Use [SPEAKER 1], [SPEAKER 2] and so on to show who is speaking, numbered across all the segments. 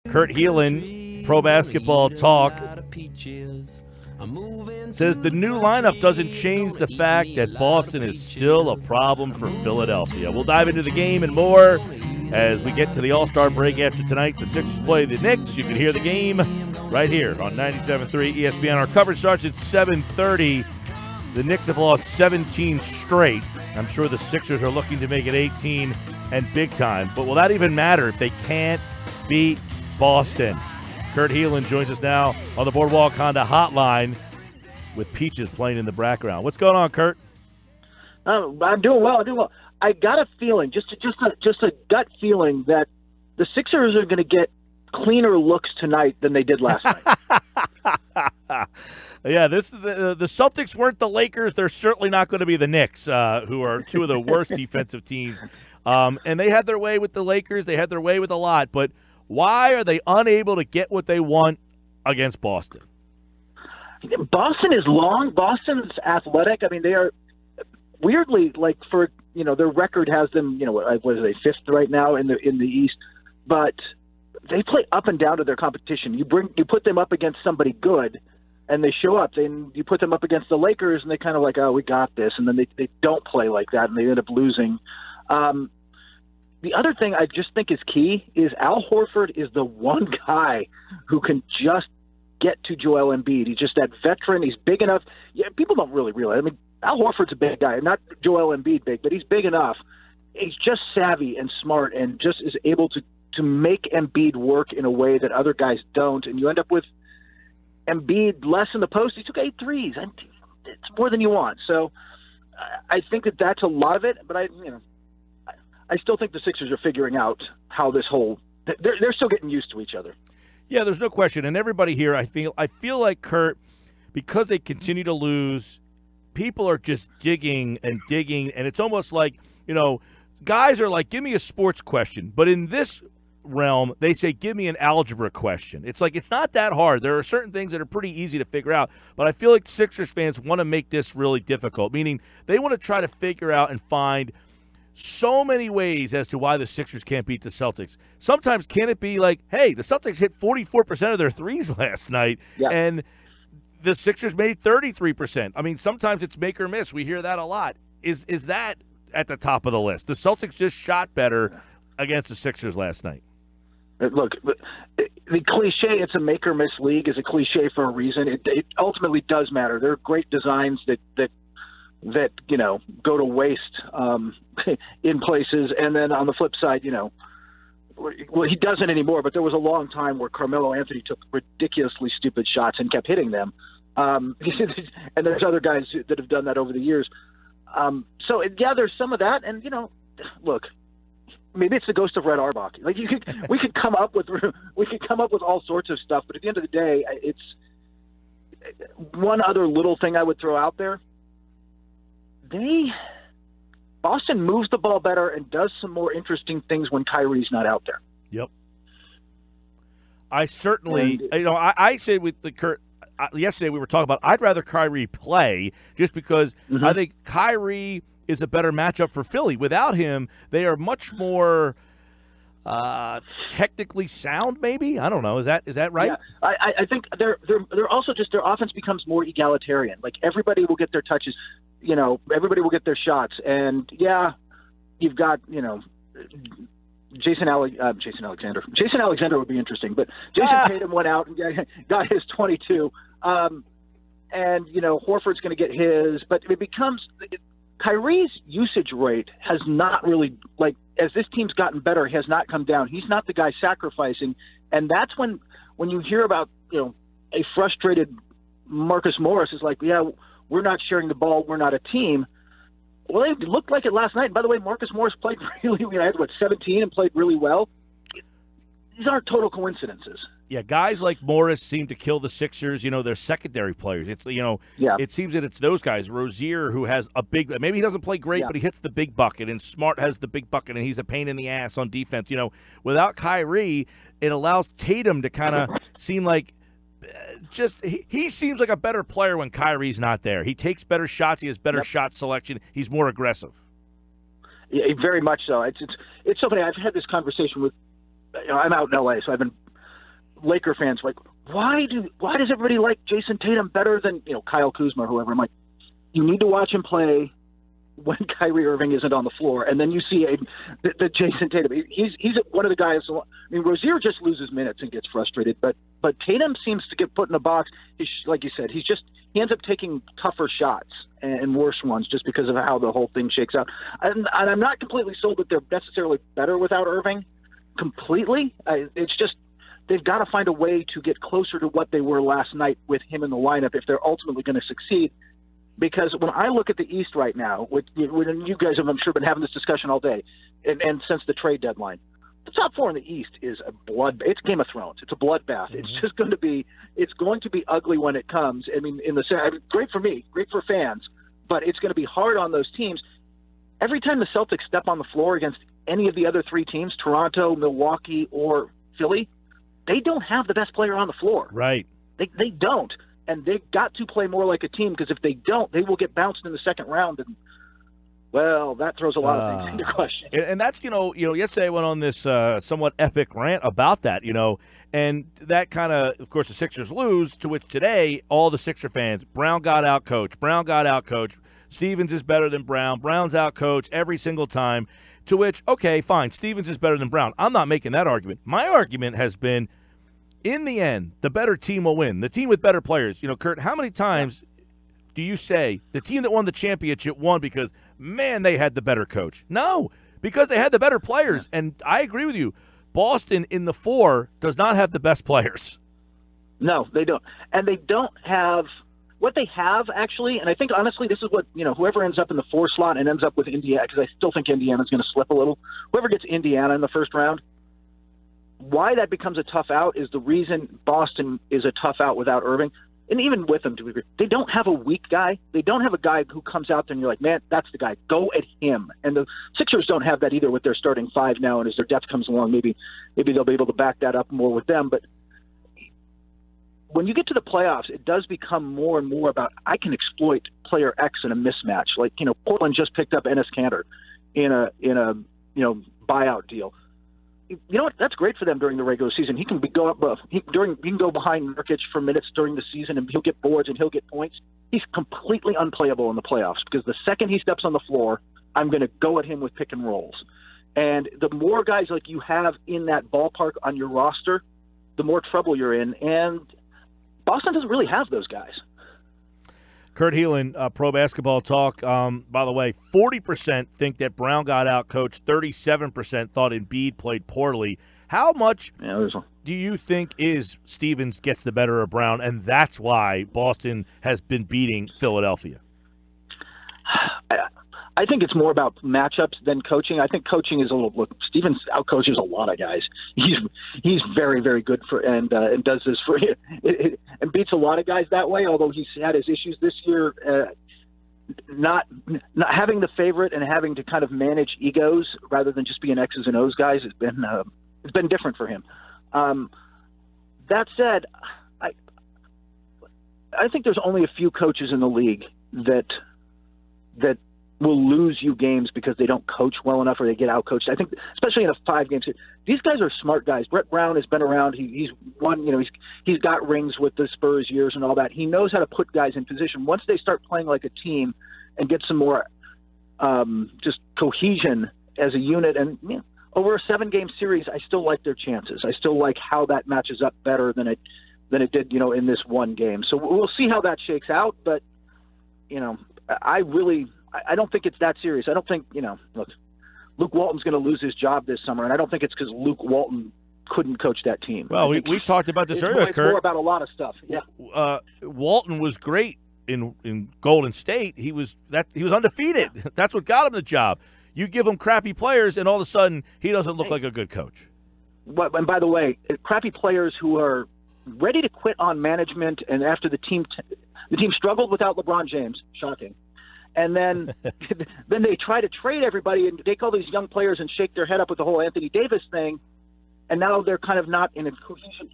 [SPEAKER 1] Kurt Helin, Pro Basketball Talk, says the new lineup doesn't change the fact that Boston is still a problem for Philadelphia. We'll dive into the game and more as we get to the All-Star break after tonight. The Sixers play the Knicks. You can hear the game right here on 97.3 ESPN. Our coverage starts at 7:30. The Knicks have lost 17 straight. I'm sure the Sixers are looking to make it 18 and big time. But will that even matter if they can't beat Boston? Kurt Helin joins us now on the Boardwalk Honda Hotline with Peaches playing in the background. What's going on, Kurt?
[SPEAKER 2] I'm doing well. I got a feeling, just a gut feeling, that the Sixers are going to get cleaner looks tonight than they did last night.
[SPEAKER 1] Yeah, the Celtics weren't the Lakers. They're certainly not going to be the Knicks, who are two of the worst defensive teams. And they had their way with the Lakers. They had their way with a lot. But why are they unable to get what they want against Boston?
[SPEAKER 2] Boston is long. Boston's athletic. I mean, they are weirdly, like, for, their record has them, what is they, fifth right now in the East. But they play up and down to their competition. You put them up against somebody good, and they show up. Then you put them up against the Lakers, and they kind of like, oh, we got this. And then they don't play like that, and they end up losing. The other thing I just think is key is Al Horford is the one guy who can just get to Joel Embiid. He's just that veteran. He's big enough. Yeah, people don't really realize. I mean, Al Horford's a big guy. Not Joel Embiid big, but he's big enough. He's just savvy and smart and just is able to make Embiid work in a way that other guys don't. And you end up with Embiid less in the post. He took 8 threes. And it's more than you want. So I think that's a lot of it. But I still think the Sixers are figuring out how this whole – they're still getting used to each other.
[SPEAKER 1] Yeah, there's no question. And everybody here, I feel like, Kurt, because they continue to lose, people are just digging, and it's almost like, guys are like, give me a sports question. But in this realm, they say, give me an algebra question. It's like, it's not that hard. There are certain things that are pretty easy to figure out. But I feel like Sixers fans want to make this really difficult, meaning they want to try to figure out and find so many ways as to why the Sixers can't beat the Celtics. Sometimes can it be like, hey, the Celtics hit 44% of their threes last night, and the Sixers made 33%. I mean, sometimes it's make or miss. We hear that a lot. Is that at the top of the list? The Celtics just shot better against the Sixers last night.
[SPEAKER 2] Look, the cliche, it's a make or miss league, is a cliche for a reason. It ultimately does matter. There are great designs that go to waste in places, and then on the flip side, well, he doesn't anymore, but there was a long time where Carmelo Anthony took ridiculously stupid shots and kept hitting them. And there's other guys that have done that over the years. So there's some of that, and look, maybe it's the ghost of Red Auerbach. Like we could come up with all sorts of stuff, but at the end of the day, it's one other little thing I would throw out there. Boston moves the ball better and does some more interesting things when Kyrie's not out there.
[SPEAKER 1] Yep. I certainly, I said with the Kurt yesterday we were talking about I'd rather Kyrie play just because I think Kyrie is a better matchup for Philly. Without him, they are much more technically sound. Maybe, I don't know. Is that right?
[SPEAKER 2] Yeah. I think they're also just, their offense becomes more egalitarian. Like everybody will get their touches. Everybody will get their shots, and you've got Jayson Alexander. Jayson Alexander would be interesting, but Jayson Tatum went out and got his 22, and Horford's going to get his. But it becomes Kyrie's usage rate has not really, like, as this team's gotten better, has not come down. He's not the guy sacrificing, and that's when you hear about a frustrated Marcus Morris is like, we're not sharing the ball. We're not a team. Well, it looked like it last night. By the way, Marcus Morris played really – had, 17 and played really well. These aren't total coincidences.
[SPEAKER 1] Yeah, guys like Morris seem to kill the Sixers. They're secondary players. It's It seems that it's those guys. Rozier, who has a big – maybe he doesn't play great, but he hits the big bucket. And Smart has the big bucket, and he's a pain in the ass on defense. Without Kyrie, it allows Tatum to kind of seem like – he seems like a better player when Kyrie's not there. He takes better shots. He has better shot selection. He's more aggressive.
[SPEAKER 2] Yeah, very much so. It's so funny. I've had this conversation with I'm out in LA, so I've been Laker fans like, why does everybody like Jayson Tatum better than Kyle Kuzma or whoever? I'm like, you need to watch him play when Kyrie Irving isn't on the floor, and then you see the Jayson Tatum. He's one of the guys. I mean, Rozier just loses minutes and gets frustrated, but Tatum seems to get put in a box. Like you said, he ends up taking tougher shots and worse ones just because of how the whole thing shakes out. And I'm not completely sold that they're necessarily better without Irving. Completely, it's just they've got to find a way to get closer to what they were last night with him in the lineup if they're ultimately going to succeed. Because when I look at the East right now, when you guys have, I'm sure, been having this discussion all day, and since the trade deadline, the top four in the East is it's Game of Thrones. It's a bloodbath.
[SPEAKER 1] Mm-hmm.
[SPEAKER 2] It's just going to be ugly when it comes. I mean, great for me, great for fans, but it's going to be hard on those teams. Every time the Celtics step on the floor against any of the other three teams, Toronto, Milwaukee, or Philly, they don't have the best player on the floor.
[SPEAKER 1] Right.
[SPEAKER 2] They don't. And they've got to play more like a team, because if they don't, they will get bounced in the second round. And, well, that throws a lot of things into question.
[SPEAKER 1] And that's, yesterday I went on this somewhat epic rant about that, and that kind of course, the Sixers lose, to which today all the Sixer fans, Brown got out-coached, Stevens is better than Brown, Brown's out-coached every single time, to which, okay, fine, Stevens is better than Brown. I'm not making that argument. My argument has been, in the end, the better team will win. The team with better players. Kurt, how many times do you say the team that won the championship won because, man, they had the better coach? No, because they had the better players. And I agree with you. Boston in the 4 does not have the best players.
[SPEAKER 2] No, they don't. And they don't have what they have, actually. And I think, honestly, this is what, whoever ends up in the 4 slot and ends up with Indiana, because I still think Indiana's going to slip a little. Whoever gets Indiana in the first round, why that becomes a tough out is the reason Boston is a tough out without Irving. And even with them, they don't have a weak guy. They don't have a guy who comes out there and you're like, man, that's the guy. Go at him. And the Sixers don't have that either with their starting 5 now. And as their depth comes along, maybe they'll be able to back that up more with them. But when you get to the playoffs, it does become more and more about, I can exploit player X in a mismatch. Like, Portland just picked up Enes Kanter in a buyout deal. You know what? That's great for them during the regular season. He can go up. He can go behind Nurkic for minutes during the season, and he'll get boards and he'll get points. He's completely unplayable in the playoffs, because the second he steps on the floor, I'm going to go at him with pick and rolls. And the more guys like you have in that ballpark on your roster, the more trouble you're in. And Boston doesn't really have those guys.
[SPEAKER 1] Kurt Helin, Pro Basketball Talk. By the way, 40% think that Brown got out-coached. 37% thought Embiid played poorly. How much do you think is Stevens gets the better of Brown, and that's why Boston has been beating Philadelphia?
[SPEAKER 2] I think it's more about matchups than coaching. I think coaching is a little. Look, Stevens outcoaches a lot of guys. He's very, very good for and does this for and beats a lot of guys that way. Although he's had his issues this year, not having the favorite and having to kind of manage egos rather than just being X's and O's guys has been it's been different for him. That said, I think there's only a few coaches in the league that will lose you games because they don't coach well enough or they get out-coached. I think, especially in a 5-game series, these guys are smart guys. Brett Brown has been around. He's won. He's got rings with the Spurs years and all that. He knows how to put guys in position. Once they start playing like a team and get some more just cohesion as a unit, and over a 7-game series, I still like their chances. I still like how that matches up better than it did, in this one game. So we'll see how that shakes out. But I don't think it's that serious. I don't think, look, Luke Walton's going to lose his job this summer, and I don't think it's because Luke Walton couldn't coach that team.
[SPEAKER 1] Well, we talked about this earlier,
[SPEAKER 2] Kurt.
[SPEAKER 1] It's
[SPEAKER 2] more about a lot of stuff. Yeah.
[SPEAKER 1] Walton was great in Golden State. He was undefeated. That's what got him the job. You give him crappy players, and all of a sudden he doesn't look like a good coach.
[SPEAKER 2] And by the way, crappy players who are ready to quit on management, and after the team struggled without LeBron James, shocking. And then they try to trade everybody and take all these young players and shake their head up with the whole Anthony Davis thing. And now they're kind of not in a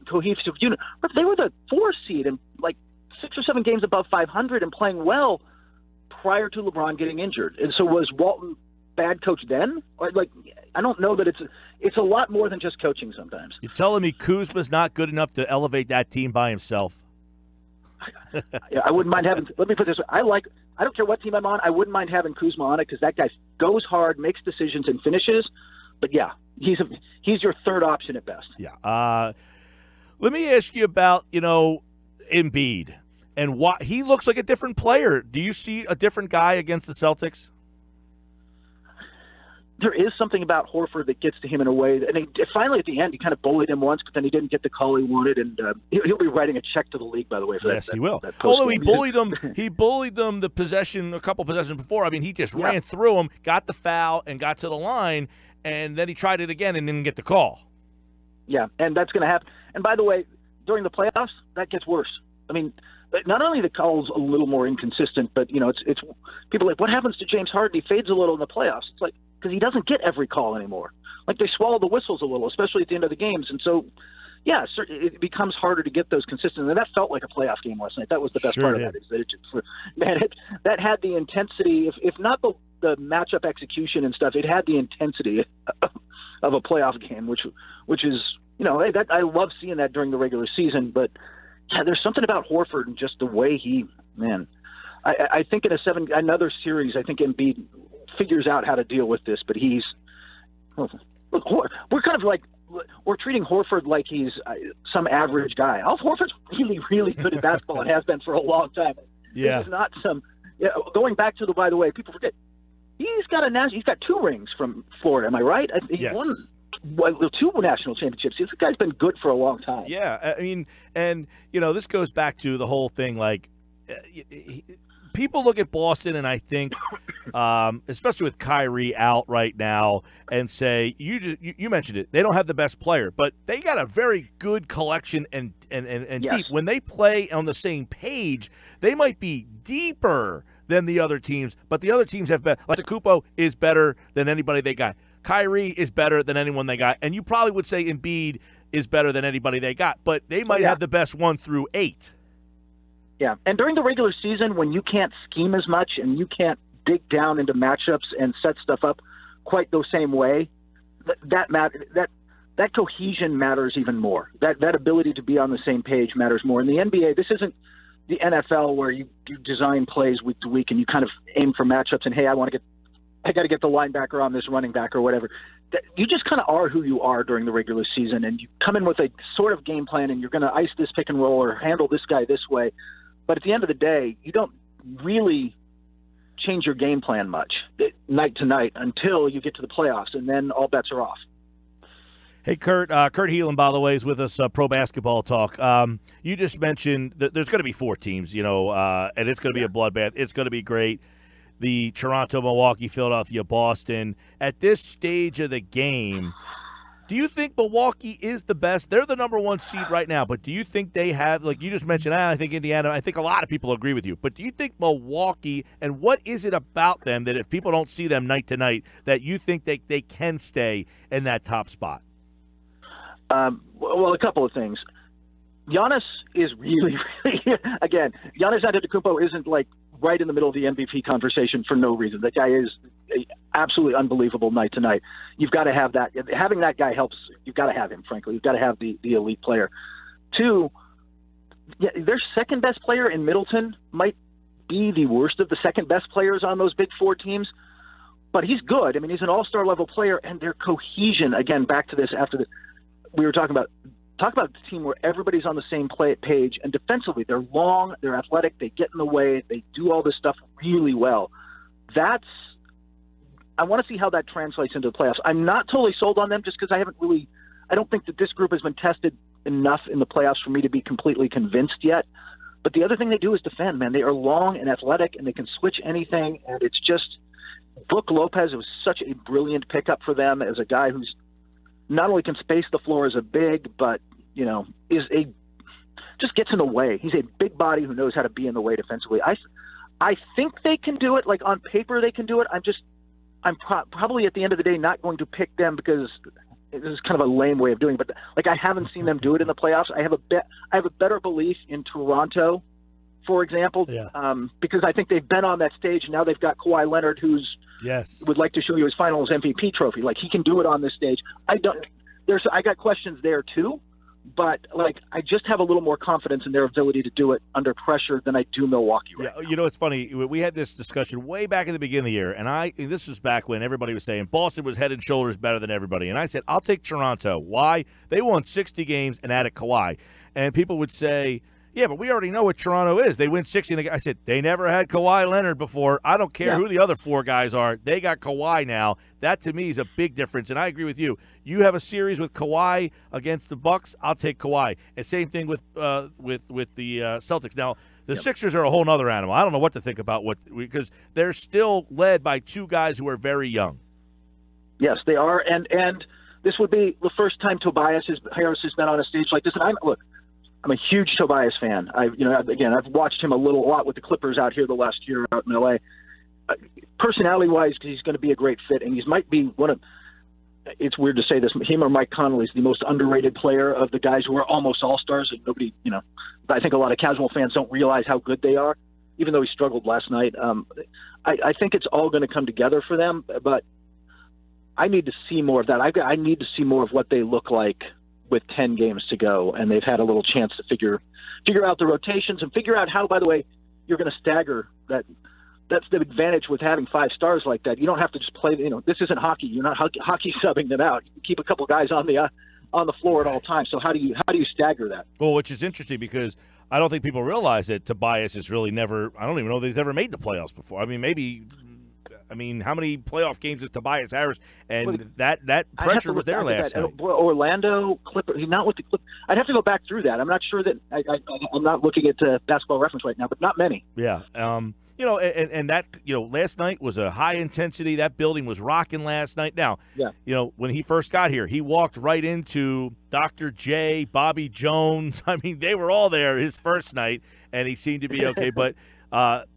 [SPEAKER 2] cohesive unit. But they were the 4 seed and like 6 or 7 games above 500 and playing well prior to LeBron getting injured. And so was Walton bad coach then? Like, I don't know that it's a lot more than just coaching sometimes.
[SPEAKER 1] You're telling me Kuzma's not good enough to elevate that team by himself?
[SPEAKER 2] I wouldn't mind having. Let me put this. I don't care what team I'm on. I wouldn't mind having Kuzma on it because that guy goes hard, makes decisions, and finishes. But yeah, he's your third option at best.
[SPEAKER 1] Yeah. Let me ask you about Embiid and why he looks like a different player. Do you see a different guy against the Celtics?
[SPEAKER 2] There is something about Horford that gets to him in a way. And finally, at the end, he kind of bullied him once, but then he didn't get the call he wanted. And he'll be writing a check to the league, by the way, for that.
[SPEAKER 1] Yes, he will.
[SPEAKER 2] That
[SPEAKER 1] although he bullied them the possession, a couple possessions before. I mean, he just ran through him, got the foul, and got to the line, and then he tried it again and didn't get the call.
[SPEAKER 2] Yeah, and that's going to happen. And by the way, during the playoffs, that gets worse. I mean, not only the call's a little more inconsistent, but it's people are like, what happens to James Harden? He fades a little in the playoffs. It's like, because he doesn't get every call anymore. Like, they swallow the whistles a little, especially at the end of the games. And so, yeah, it becomes harder to get those consistent. And that felt like a playoff game last night. That was the best part of that. Is that that had the intensity, if not the matchup execution and stuff, it had the intensity of a playoff game, which is, I love seeing that during the regular season. But, yeah, there's something about Horford and just the way I think in another series, I think Embiid figures out how to deal with this, but we're kind of like, we're treating Horford like he's some average guy. Horford's really, really good at basketball and has been for a long time.
[SPEAKER 1] Yeah.
[SPEAKER 2] He's not going back to by the way, people forget, he's got two rings from Florida. Am I right? He won 2 national championships. This guy's been good for a long time.
[SPEAKER 1] Yeah. I mean, and, this goes back to the whole thing, like, people look at Boston, and I think, especially with Kyrie out right now, and say, you mentioned it, they don't have the best player, but they got a very good collection and yes. Deep. When they play on the same page, they might be deeper than the other teams, but the other teams have been, like Kupo is better than anybody they got. Kyrie is better than anyone they got, and you probably would say Embiid is better than anybody they got, but they might have the best 1 through 8.
[SPEAKER 2] Yeah, and during the regular season, when you can't scheme as much and you can't dig down into matchups and set stuff up quite the same way, that cohesion matters even more. That ability to be on the same page matters more. In the NBA, this isn't the NFL where you design plays week to week and you kind of aim for matchups and, hey, I got to get the linebacker on this running back or whatever. You just kind of are who you are during the regular season, and you come in with a sort of game plan, and you're going to ice this pick and roll or handle this guy this way. But at the end of the day, you don't really change your game plan much night to night until you get to the playoffs, and then all bets are off.
[SPEAKER 1] Hey, Kurt Helin, by the way, is with us, Pro Basketball Talk. You just mentioned that there's going to be 4 teams, and it's going to be a bloodbath. It's going to be great. The Toronto, Milwaukee, Philadelphia, Boston. At this stage of the game, do you think Milwaukee is the best? They're the number 1 seed right now, but do you think they have, like you just mentioned, I think Indiana, I think a lot of people agree with you, but do you think Milwaukee, and what is it about them that if people don't see them night to night, that you think they can stay in that top spot?
[SPEAKER 2] Well, a couple of things. Giannis is really, again, Giannis Antetokounmpo isn't like right in the middle of the MVP conversation for no reason. That guy is absolutely unbelievable night to night. You've got to have that. Having that guy helps. You've got to have him, frankly. You've got to have the elite player. 2, their second best player in Middleton might be the worst of the second best players on those big 4 teams, but he's good. I mean, he's an all-star level player, and their cohesion, again, back to this after we were talking about a team where everybody's on the same page, and defensively they're long, they're athletic, they get in the way, they do all this stuff really well. I want to see how that translates into the playoffs. I'm not totally sold on them just because I don't think that this group has been tested enough in the playoffs for me to be completely convinced yet. But the other thing they do is defend, man. They are long and athletic, and they can switch anything, and it's just Brook Lopez was such a brilliant pickup for them as a guy who's not only can space the floor as a big, but, just gets in the way. He's a big body who knows how to be in the way defensively. I think they can do it. Like, on paper they can do it. I'm probably at the end of the day not going to pick them because this is kind of a lame way of doing it. But, like, I haven't seen them do it in the playoffs. I have a better belief in Toronto, for example, because I think they've been on that stage, and now they've got Kawhi Leonard, who's
[SPEAKER 1] Yes.
[SPEAKER 2] would like to show you his Finals MVP trophy. Like, he can do it on this stage. I got questions there too, but like, I just have a little more confidence in their ability to do it under pressure than I do Milwaukee right now.
[SPEAKER 1] You know, it's funny. We had this discussion way back in the beginning of the year, and this was back when everybody was saying Boston was head and shoulders better than everybody. And I said, I'll take Toronto. Why? They won 60 games and added Kawhi. And people would say, yeah, but we already know what Toronto is. They win 60. And I said, they never had Kawhi Leonard before. I don't care who the other four guys are. They got Kawhi now. That, to me, is a big difference. And I agree with you. You have a series with Kawhi against the Bucks, I'll take Kawhi. And same thing with the Celtics. Now, the Sixers are a whole other animal. I don't know what to think about because they're still led by two guys who are very young. Yes, they are. And this would be the first time Tobias Harris has been on a stage like this. And I'm a huge Tobias fan. I've watched him a lot with the Clippers out here the last year out in LA. Personality-wise, he's going to be a great fit, and he might be one of. It's weird to say this. Him or Mike Conley is the most underrated player of the guys who are almost all-stars. And nobody, I think a lot of casual fans don't realize how good they are, even though he struggled last night. I think it's all going to come together for them, but I need to see more of that. I need to see more of what they look like with 10 games to go, and they've had a little chance to figure out the rotations and figure out how, by the way, you're going to stagger that. That's the advantage with having 5 stars like that. You don't have to just play. This isn't hockey. You're not hockey subbing them out. You can keep a couple guys on the floor at all times. So how do you stagger that? Well, which is interesting because I don't think people realize that Tobias is really never. I don't even know that he's ever made the playoffs before. I mean, maybe. I mean, how many playoff games is Tobias Harris? And that pressure was there last night.
[SPEAKER 2] Orlando Clippers. He's not with the Clippers. I'd have to go back through that. I'm not sure that I'm not looking at Basketball Reference right now, but not many.
[SPEAKER 1] Yeah. And that, last night was a high intensity. That building was rocking last night. Now, when he first got here, he walked right into Dr. J, Bobby Jones. I mean, they were all there his first night, and he seemed to be okay. But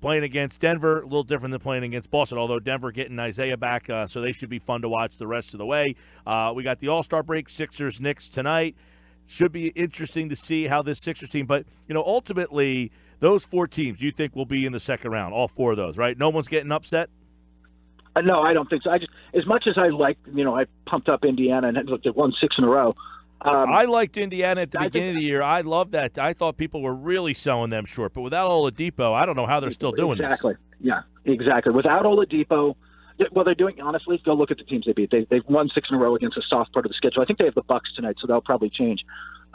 [SPEAKER 1] playing against Denver, a little different than playing against Boston, although Denver getting Isaiah back, so they should be fun to watch the rest of the way. We got the All-Star break, Sixers, Knicks tonight. Should be interesting to see how this Sixers team, but, ultimately – those 4 teams you think will be in the second round, all 4 of those, right? No one's getting upset?
[SPEAKER 2] No, I don't think so. As much as I like, I pumped up Indiana and they won 6 in a row.
[SPEAKER 1] I liked Indiana at the beginning of the year. I loved that. I thought people were really selling them short. But without Oladipo, I don't know how they're still doing this.
[SPEAKER 2] Yeah, exactly. Without Oladipo, well, they're doing, honestly, go look at the teams they beat. They've won 6 in a row against a soft part of the schedule. I think they have the Bucks tonight, so that'll probably change.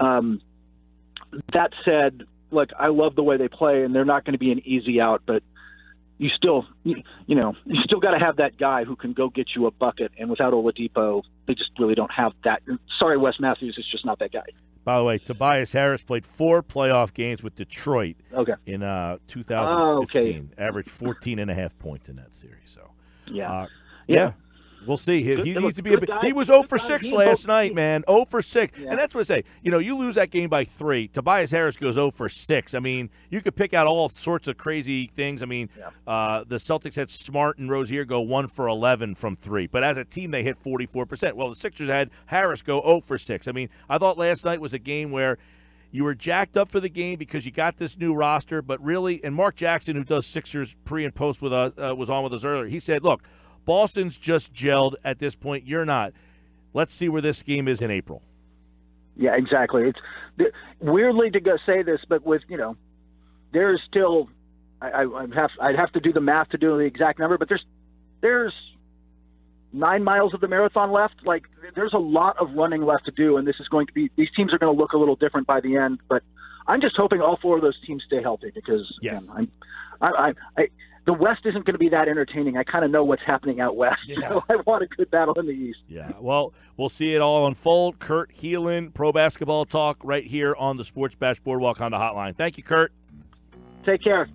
[SPEAKER 2] That said, look, I love the way they play, and they're not going to be an easy out, but you still got to have that guy who can go get you a bucket, and without Oladipo, they just really don't have that. Sorry, Wes Matthews is just not that guy.
[SPEAKER 1] By the way, Tobias Harris played 4 playoff games with Detroit in 2015. Averaged 14.5 points in that series. So, yeah. We'll see. He needs to be he was 0 for 6 last night, man. 0 for 6. Yeah. And that's what I say. You lose that game by 3. Tobias Harris goes 0 for 6. I mean, you could pick out all sorts of crazy things. I mean, the Celtics had Smart and Rozier go 1 for 11 from 3. But as a team, they hit 44%. Well, the Sixers had Harris go 0 for 6. I mean, I thought last night was a game where you were jacked up for the game because you got this new roster. But really, and Mark Jackson, who does Sixers pre and post with us, was on with us earlier. He said, look, Boston's just gelled at this point. You're not. Let's see where this game is in April.
[SPEAKER 2] Yeah, exactly. It's weirdly to go say this, but with there's still I'd have to do the math to do the exact number, but there's 9 miles of the marathon left. Like there's a lot of running left to do, and this is going to be these teams are going to look a little different by the end. But I'm just hoping all 4 of those teams stay healthy because the West isn't going to be that entertaining. I kind of know what's happening out West. Yeah. So I want a good battle in the East.
[SPEAKER 1] Yeah, well, we'll see it all unfold. Kurt Helin, Pro Basketball Talk, right here on the Sports Bash Boardwalk on the Hotline. Thank you, Kurt.
[SPEAKER 2] Take care.